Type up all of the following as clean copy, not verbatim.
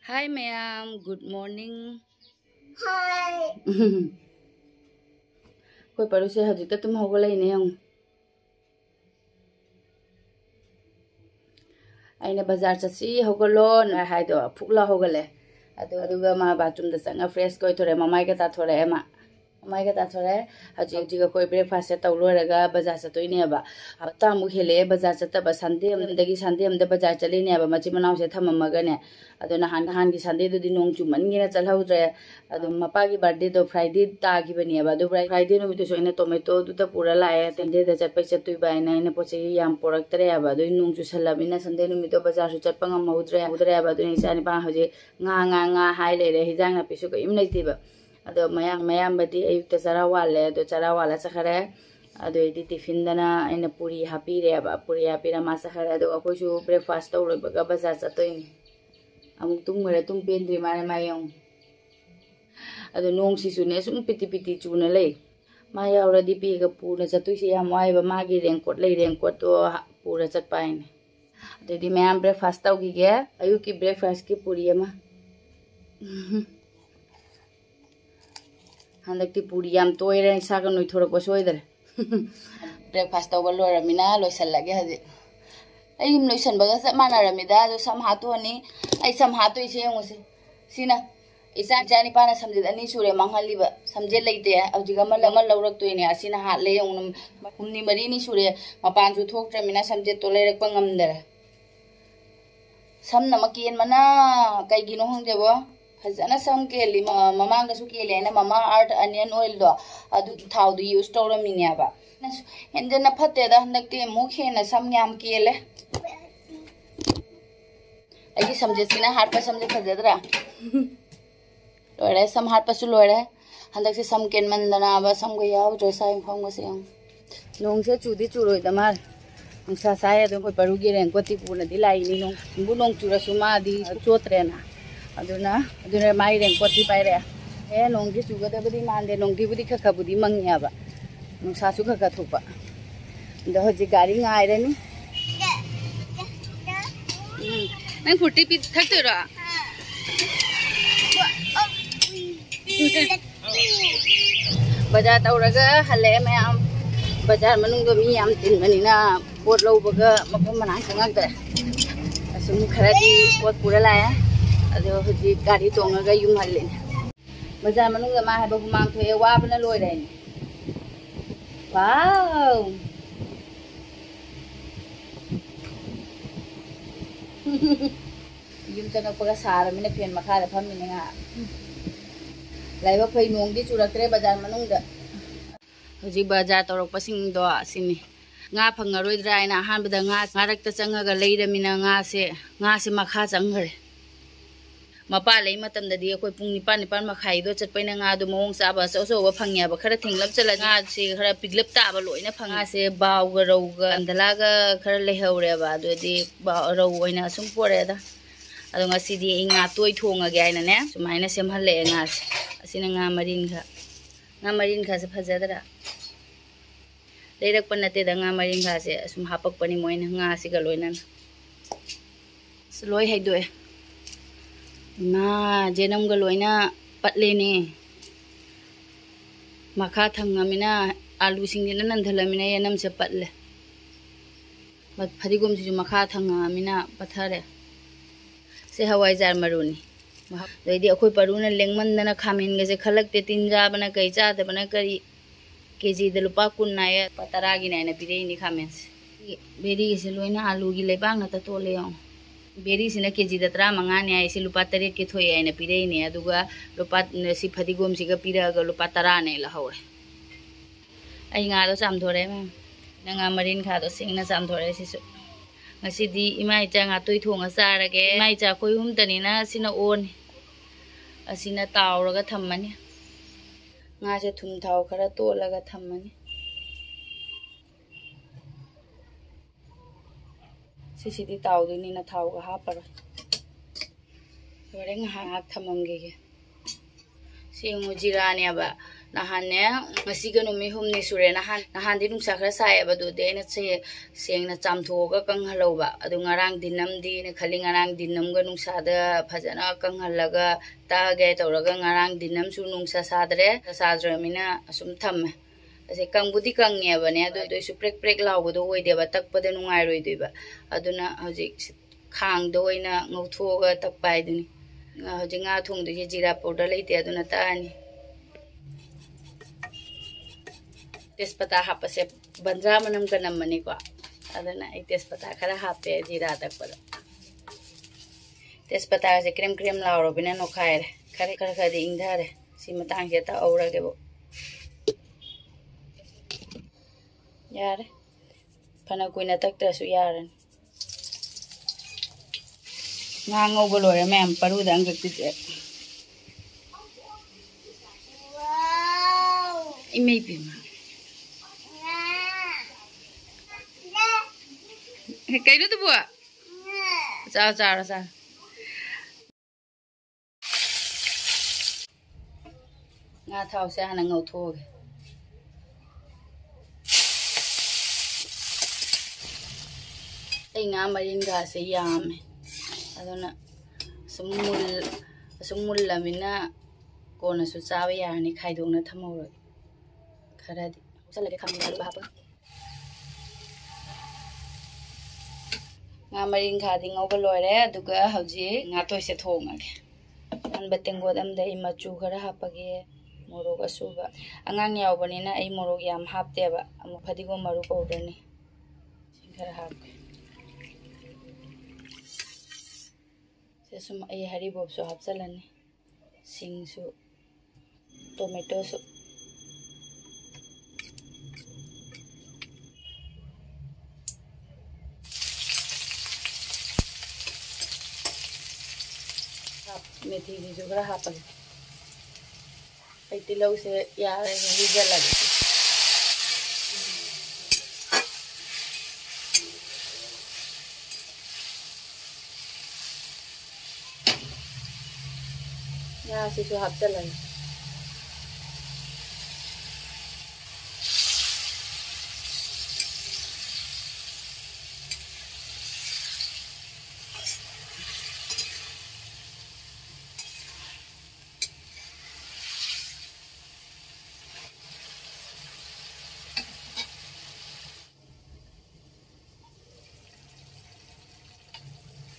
Hi ma'am, good morning. Hi. Koi paru se hajita tum hogolai ne ang. Aina bazar chasi hogolo na haido phukla hogale. Aduga ma bathroom da sanga fresh koi thore mamai ka ta thore ema. Mamai ka ta thore haji jiga koi breakfast se tawlo raga bazar sa toi ne ba. Hapta mu hele bazar sa ta ba Sunday dagi Sunday am da bazar chali ne ba machi manau se thamamaga ne. Aduna han gi Sunday do di nong chu man ngina chalhaudre adu mapa gi birthday do Friday ta gi bani ba do Friday no mi to soina tomato du ta pura lae Sunday da chat pai chatui ba na ina poche yam porak tare ba do nong chu salabina Sunday no mi to bazar su chat pangam maudre ba do ni sani ba hoje nga hai le re hijang na pisu ko im nei ti ba ado mayam badi ayuk ta chara wale do chara wala sakhare ado di tiffin dana ina puri happy re ba puri happy ra ma sakhare do ko su breakfast to lo ba bazar chatoi ni amuk tung mere tung pendri mare mayong ado nong si su ne sum piti chuna lei ma yaura di pi ga puna chatui si am wai ba ma gi raincoat to pura chat pain ado di mayam breakfast tau gi ge ayu ki breakfast ki puri ama handak ti puri yam toire sa ga noi thora ko soidare breakfast tau ba loramina loisal lage haje ai im loisan baga sa mana ramida do sam hatu ani ai sam hatu ise ngose sina isa jani pana samje ani sure manghali ba samje leite aujiga mal laurak to ni asina hat le yong humni mari ni sure mapan ju thok tramina samje to lerak pangam dara sam namakien mana kai gino hongde bo fazana sam ke li mamang da su ke le na mama art onion oil do adu thau du use to raminya ba hendena phatte da handakti mukhe na sam nyam ke le ai samje sina hat pa samje khajadra loire sam hat pa su loire handak se sam ken mandana ba sam go yaw jo sai phang se nong se chudi churoi da mar sa sai do ko paru gi ren ko ti puna di lai ni nong bu nong chura su ma di chotre na aduna mai ren ko ti pai re e nong gi chu ga da budi mande nong gi budi khakha budi mangya ba nong sa su khakha thupa da hoji gari ngai re ni nang furti pi thak to ra bajar tauraga hale mayam bajar manung do mi yam tin manina pot lo baga mapam manang sangak da asum kharadi pot pura la ya ado hoji gari tongaga yum halle bajar manung ma ha ba mang thoe wa bana loi dai ni wow yum chana paga sara mina pen makha da pham ni nga laiba phai nong di churaktre bajar manung da hoji bajar torok pasing do sini nga phangaroi drai na han bada nga ngarak ta changaga leiramina nga se makha changhare mapa lei matam da di akoi pung nipan makhai do chatpai na nga do mong sa ba so ba phangya ba khara thinglap chala nga se khara piglap ta ba loina phanga se baw ga rau ga andala ga khara lehaure ba do di ba rau oina sum pore da ado nga si di nga toi thonga ge aina ne sumaina semhalle nga asina nga marin kha se phajadara leirak panate da nga marin kha se sum hapak pani moina nga si ga loina sloi haido e na jenam ga loina patle ne makha thangamina alu singina nandhalamina yanam se patle mat phadigom si makha thangamina pathare se hawai jar maruni doidi akhoi paruna lengman dana khamin ge se khalak te tinja bana kai cha de bana kari keji de lupa kun na ya patara gi na pirei ni khamen beri se loina alu gi lebang na ta to le yong beri sina keji da tra manga ne ai se lupa tare ke thoi ai na pirei ne aduga lupa si phadigom si ga pira ga lupa tara ne la hawe ai nga do cham thore ma nga marin kha do sing na cham thore si su ngasi di imai cha nga toi thonga sara ge mai cha koi hum tani na sina on asina tawraga thammani nga se thum thaw khara tolaga thammani sisi di taw du ni na thaw ga ha par lore nga ha thamam ge se mu jira ne ba नहाने ngasiga numi humni sure nahan di nungsa khara sae ba du de na che seng na chamthoga kang haloba adu ngarang dinam di ne khali ngarang dinam ga nungsa da phajana kang halaga ta ge tawraga ngarang dinam su nungsa sadre mina asum thamme ase kang budi kang nge ba ne adu su prek prek law go do oi de ba tak pa de nungai roi de ba aduna hoji khang do ina ngothoga tak pai duni hoji nga thong de jira powder leite aduna ta ani तेजपत्ता हापसे बंजा मनम का नमनी को अदना एक तेजपत्ता खरा हापे जीरा तक पर तेजपत्ता से क्रीम क्रीम लाउरो बिना नो खाए खरे खरे खरे इंधा रे सी मतांग के ता औरा के बो यार फना कोइना तक तसु यारन ngango bolore mem paru dang ke tije imei pima cái đó tôi bùa sao ngà thau sẽ hàng ngầu thô cái ngà marin gà sẽ yam đó nè sumul là mình na cô nó sụt sao bây giờ này khai đồ nó thâm màu rồi khai ra đi sao lại cái khăn này bà bơ nga marin kha di ngau ba loire aduga hauji nga toy se thongage an batengod am dai machu khara hapage morok asuba angang yaw banina ai morok yam hapte ba amu phadigo maru powder ni khara hapke se sum ai hari bob so hapchalani sing su tomato su मेथी जी जो खरा हापन तिलौ से यार हिजल लगे यहाँ से जो हाप चल लगे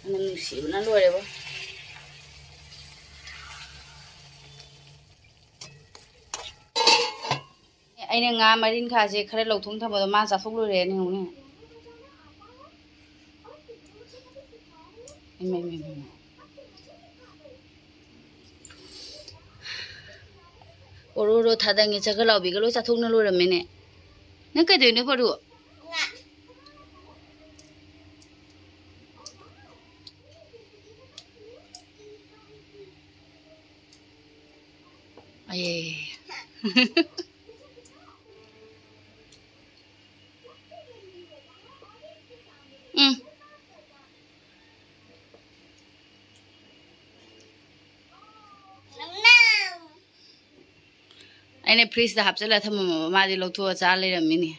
nusiuna loire bo aina nga marin kha je khare lauthung thamo ma cha thok lo re ni hu ni me oro thadangi chakha law bi ga lo cha thok na lo ra me ne na kai de ne paru Ay. Anh please đã hấp dẫn là thầm mà đi lâu thua cha lấy làm mini.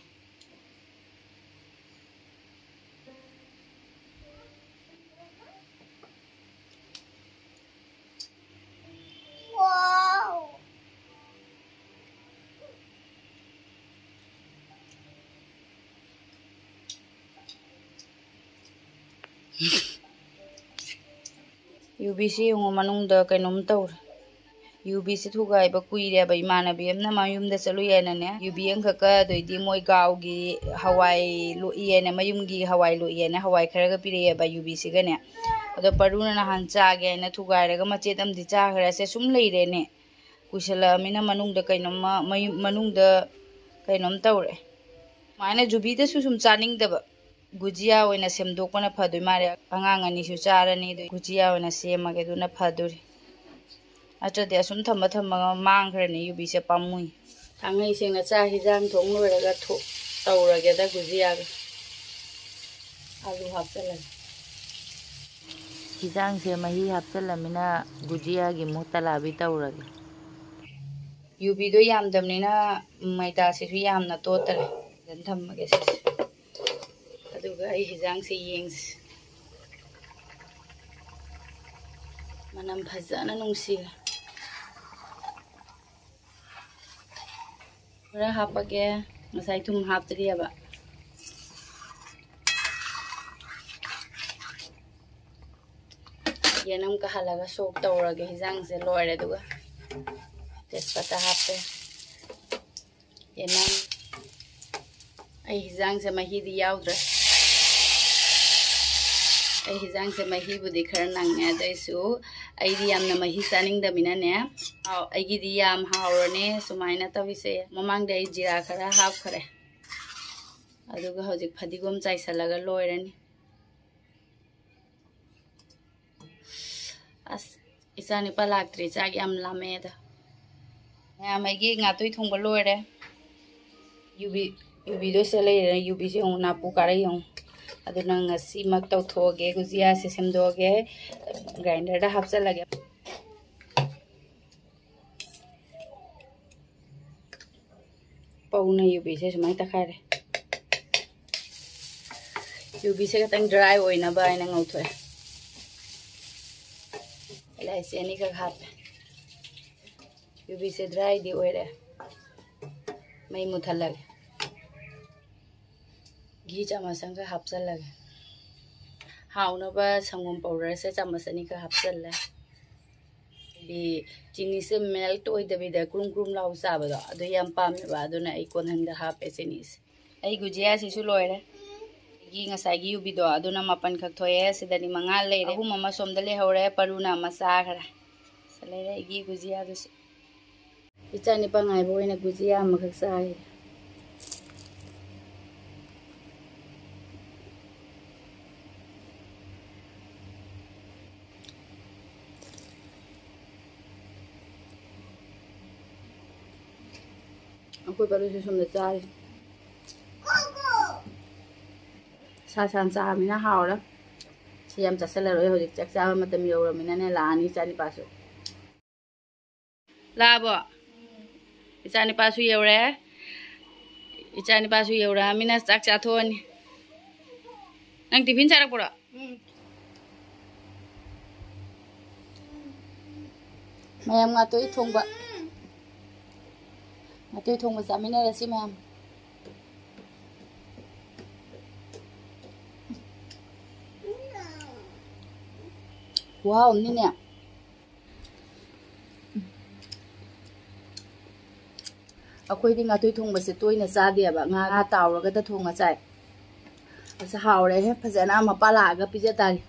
UBC yung manung da kay nom tawr UBC thugai ba kuire ba imana bi amna mayum da chalu yana ne UB ang khaka doi di moi gaw gi hawai lo yana mayum gi hawai lo yana hawai khara ga pire ba UBC ga ne ado paruna na han cha ge na thugai ra ga mache dam di cha khara se sum lei re ne kusala mina manung da kay nom manung da kay nom tawre mana jubi da su sum chaning da ba Gujia wena semdok pana phadoi mare angang ani su charani do gujia wena semage duna phaduri acha de asum thamba thamba mangkrani yubi se pamui thangai sengna cha hijang thong loiraga tho tawrage da gujia ga alu hapchala hijang se mahi hapchala mina gujia gi mutala bi tawrage यूबीदो यामदमनिना मैदा से यामना तोतरे जन थम्मगे से अदुगा आई हिजांग से येंग्स मनम फजना नुंसी खरा हापगे ngасai thum haptri aba yenam ka halaga sok tawrage hijang se loire duga tespata hape yenam ai hijang se mahi di yaudra ai hijang se mahi bu dikhar nang ne daisu ai di yamna mahi saning da mina ne ai gi di yam haurane sumaina tawise mamang dai jira khara hap khare aduga hojik phadigom chaisalaga loirani as isani palaktri chak yam lame da ya mai gi ngatui thongba loire yubi do se leire yubi se na pu kare yong aduna ngasi mak taw thoge gujia se semdoge grinder da hapsa lage pauna yubi se smai ta khare yubi se katang dry oina ba ina ngau thoe lai se ani ka khap yubi se dry di oire mai muthalag घी चमचंग का हापचल हाउनब संगम powder से चमचनी का हापचल चीनी से melt होइदबिद क्रुम क्रुम लाउ चाबदो अदो याम पामेबा अदुना आई कोनहंग हापे चीनी से आई गुजिया सिसु लोइरे घी ngसाई युबिदो अदुना मापन खक थोए सिदनी मंगा लेरे अहु ममा सोमद ले हौरे परुना मसा खरा सलेरे घी गुजिया दुस इचानी पंगाई बोइना gujiya मखक Sai aku baru susum de cari sa sa mina hao đó siam chặt sala rồi hồi chắc sao mà tầm nhiều rồi mình nên là ani chani pasu la bo chani pasu yêu re chani pasu yêu ra mina chắc cha thon nang tiffin charak pura mayam nga toi thong ba tôi thùng một giảm mina là xí mềm wow ní nè akhoi ding atoi thùng base toina cha dia ba nga taw ra ga thùng a chai asa haw re he phajana mapa la ga pije tari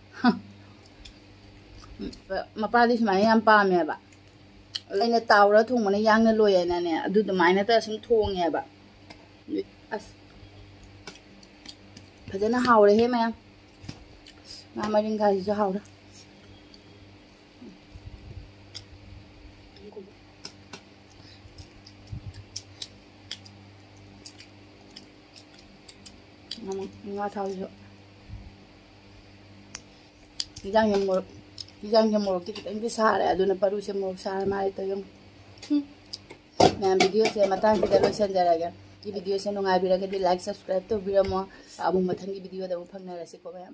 mapa di smai yam pa me ba लेने तावरा थोंग मने यांगने लोय ना ने अदु दमाइना त सम थोंगे बा अस फजना हावरे हे मैं मा मरिंग गाजी जो Howrah nga thau jo yang yang mo yang yang mo tik tang sa ra aduna paru se mo sa mai to yung मैं वीडियो से मतंग की लोशन जरागा ये वीडियो से नुंगा बिरा के like subscribe तो बिरा मो अब मथंग की वीडियो दा फंगना रसे को मैं